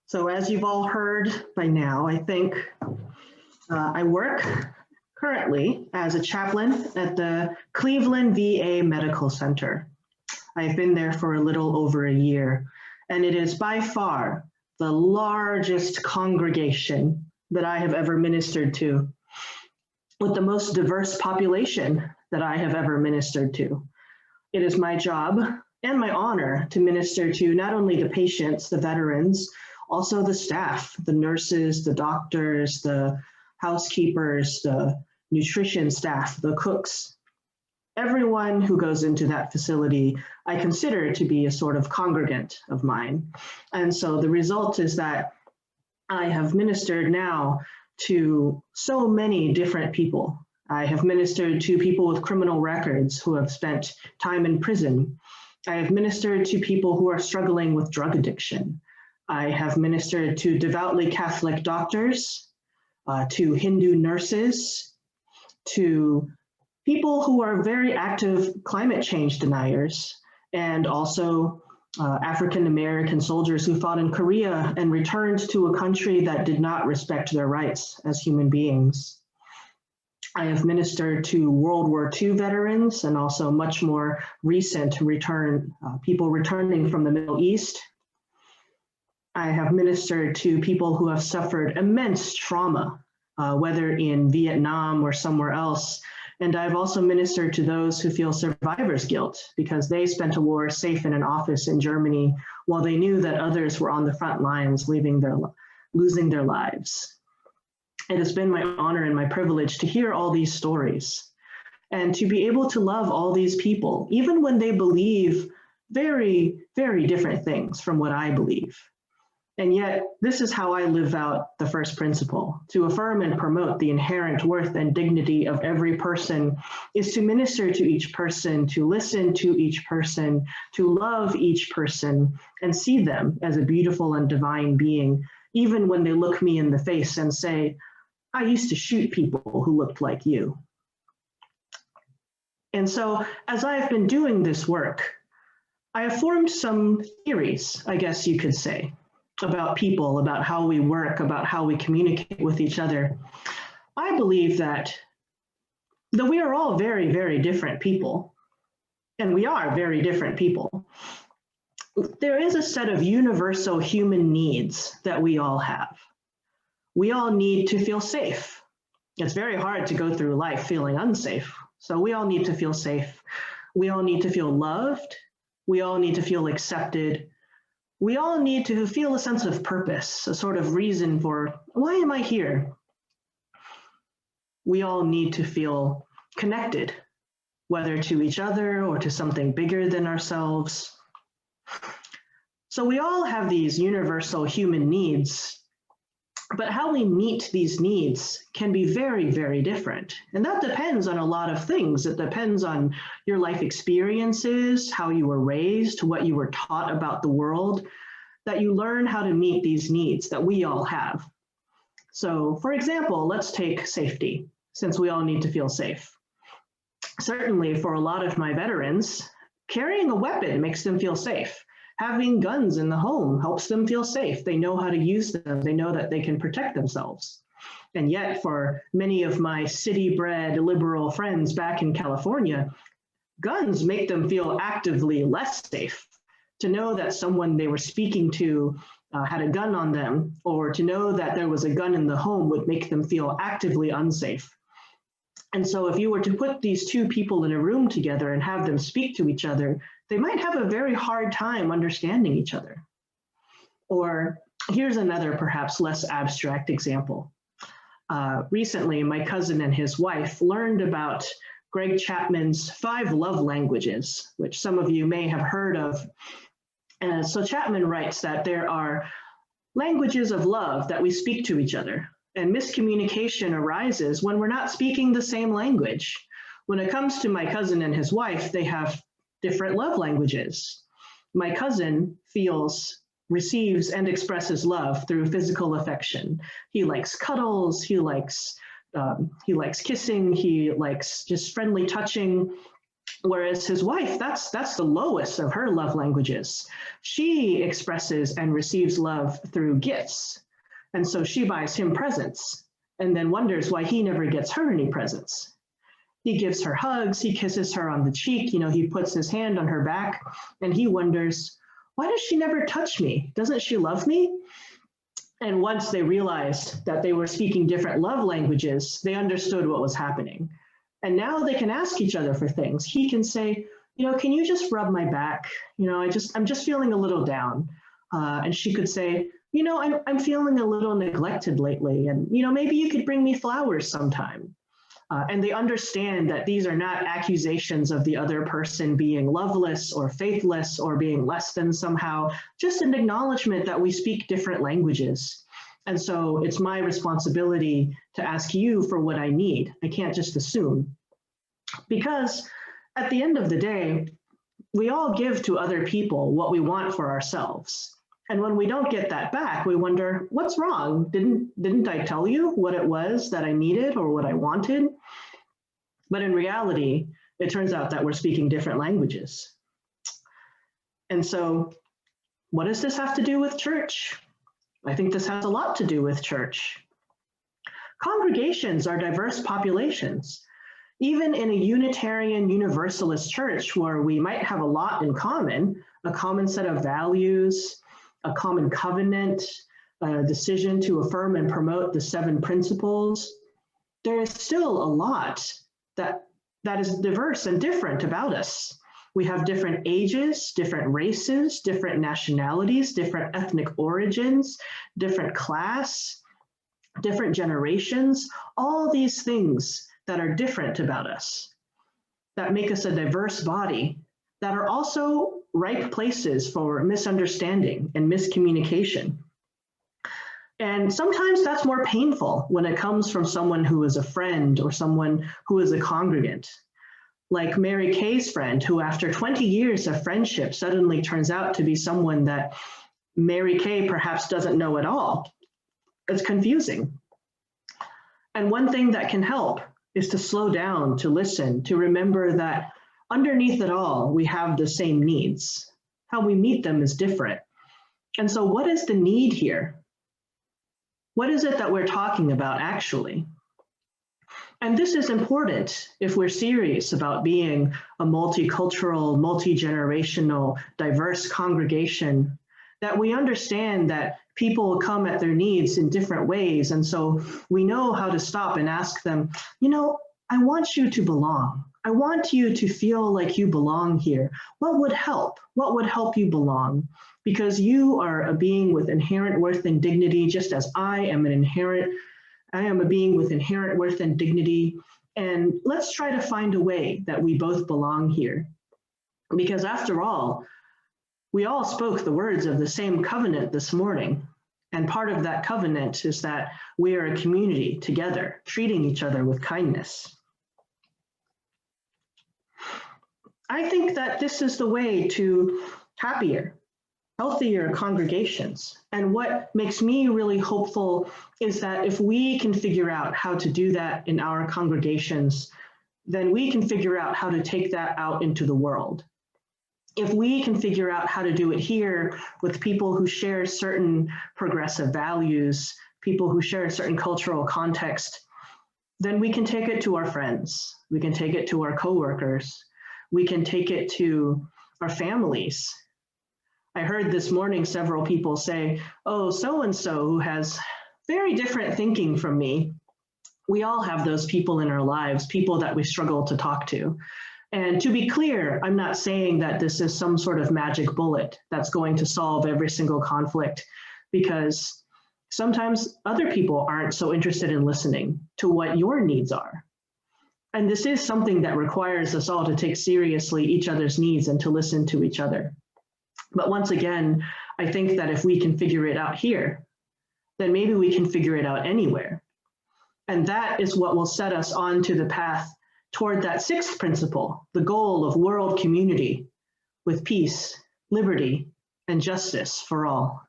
So as you've all heard by now, I think I work currently as a chaplain at the Cleveland VA Medical Center. I've been there for a little over a year, and it is by far the largest congregation that I have ever ministered to, with the most diverse population that I have ever ministered to. It is my job and my honor to minister to not only the patients, the veterans, also the staff, the nurses, the doctors, the housekeepers, the nutrition staff, the cooks. Everyone who goes into that facility, I consider to be a sort of congregant of mine. And so the result is that I have ministered now to so many different people. I have ministered to people with criminal records who have spent time in prison. I have ministered to people who are struggling with drug addiction. I have ministered to devoutly Catholic doctors, to Hindu nurses, to people who are very active climate change deniers, and also African American soldiers who fought in Korea and returned to a country that did not respect their rights as human beings. I have ministered to World War II veterans and also much more recent people returning from the Middle East. I have ministered to people who have suffered immense trauma, whether in Vietnam or somewhere else. And I've also ministered to those who feel survivor's guilt because they spent a war safe in an office in Germany while they knew that others were on the front lines losing their lives. It has been my honor and my privilege to hear all these stories and to be able to love all these people, even when they believe very, very different things from what I believe. And yet, this is how I live out the first principle. To affirm and promote the inherent worth and dignity of every person is to minister to each person, to listen to each person, to love each person, and see them as a beautiful and divine being, even when they look me in the face and say, I used to shoot people who looked like you. And so, as I have been doing this work, I have formed some theories, I guess you could say, about people, about how we work, about how we communicate with each other. I believe that though we are all very, very different people, and we are very different people, there is a set of universal human needs that we all have. We all need to feel safe. It's very hard to go through life feeling unsafe. So we all need to feel safe. We all need to feel loved. We all need to feel accepted. We all need to feel a sense of purpose, a sort of reason for, why am I here? We all need to feel connected, whether to each other or to something bigger than ourselves. So we all have these universal human needs, but how we meet these needs can be very, very different. And that depends on a lot of things. It depends on your life experiences, how you were raised, what you were taught about the world, that you learn how to meet these needs that we all have. So for example, let's take safety, since we all need to feel safe. Certainly for a lot of my veterans, carrying a weapon makes them feel safe. Having guns in the home helps them feel safe. They know how to use them. They know that they can protect themselves. And yet for many of my city-bred liberal friends back in California, guns make them feel actively less safe. To know that someone they were speaking to had a gun on them, or to know that there was a gun in the home would make them feel actively unsafe. And so if you were to put these two people in a room together and have them speak to each other, they might have a very hard time understanding each other. Or here's another perhaps less abstract example. Recently, my cousin and his wife learned about Greg Chapman's 5 love languages, which some of you may have heard of. And so Chapman writes that there are languages of love that we speak to each other, and miscommunication arises when we're not speaking the same language. When it comes to my cousin and his wife, they have different love languages. My cousin receives and expresses love through physical affection. He likes cuddles, he likes kissing, he likes just friendly touching. Whereas his wife, that's the lowest of her love languages. She expresses and receives love through gifts. And so she buys him presents and then wonders why he never gets her any presents. He gives her hugs, he kisses her on the cheek, he puts his hand on her back, and he wonders, why does she never touch me? Doesn't she love me? And once they realized that they were speaking different love languages, they understood what was happening. And now they can ask each other for things. He can say, can you just rub my back? I'm just feeling a little down. And she could say, I'm feeling a little neglected lately. And, maybe you could bring me flowers sometime. And they understand that these are not accusations of the other person being loveless or faithless or being less than somehow, just an acknowledgement that we speak different languages. And so it's my responsibility to ask you for what I need. I can't just assume. Because at the end of the day, we all give to other people what we want for ourselves. And when we don't get that back, we wonder, what's wrong? Didn't I tell you what it was that I needed or what I wanted? But in reality, it turns out that we're speaking different languages. And so what does this have to do with church? I think this has a lot to do with church. Congregations are diverse populations. Even in a Unitarian Universalist church where we might have a lot in common, a common set of values, a common covenant, a decision to affirm and promote the 7 principles, there is still a lot that is diverse and different about us. We have different ages, different races, different nationalities, different ethnic origins, different class, different generations, all these things that are different about us, that make us a diverse body, that are also ripe places for misunderstanding and miscommunication. And sometimes that's more painful when it comes from someone who is a friend or someone who is a congregant. Like Mary Kay's friend, who after 20 years of friendship suddenly turns out to be someone that Mary Kay perhaps doesn't know at all. It's confusing. And one thing that can help is to slow down, to listen, to remember that underneath it all, we have the same needs. How we meet them is different. And so what is the need here? What is it that we're talking about actually? And this is important if we're serious about being a multicultural, multi-generational, diverse congregation, that we understand that people come at their needs in different ways. And so we know how to stop and ask them, I want you to belong. I want you to feel like you belong here. What would help? What would help you belong? Because you are a being with inherent worth and dignity, just as I am a being with inherent worth and dignity. And let's try to find a way that we both belong here. Because after all, we all spoke the words of the same covenant this morning. And part of that covenant is that we are a community together, treating each other with kindness. I think that this is the way to happier, healthier congregations. And what makes me really hopeful is that if we can figure out how to do that in our congregations, then we can figure out how to take that out into the world. If we can figure out how to do it here with people who share certain progressive values, people who share a certain cultural context, then we can take it to our friends. We can take it to our coworkers. We can take it to our families. I heard this morning several people say, oh, so-and-so who has very different thinking from me. We all have those people in our lives, people that we struggle to talk to. And to be clear, I'm not saying that this is some sort of magic bullet that's going to solve every single conflict, because sometimes other people aren't so interested in listening to what your needs are. And this is something that requires us all to take seriously each other's needs and to listen to each other. But once again, I think that if we can figure it out here, then maybe we can figure it out anywhere. And that is what will set us onto the path toward that 6th principle, the goal of world community with peace, liberty, and justice for all.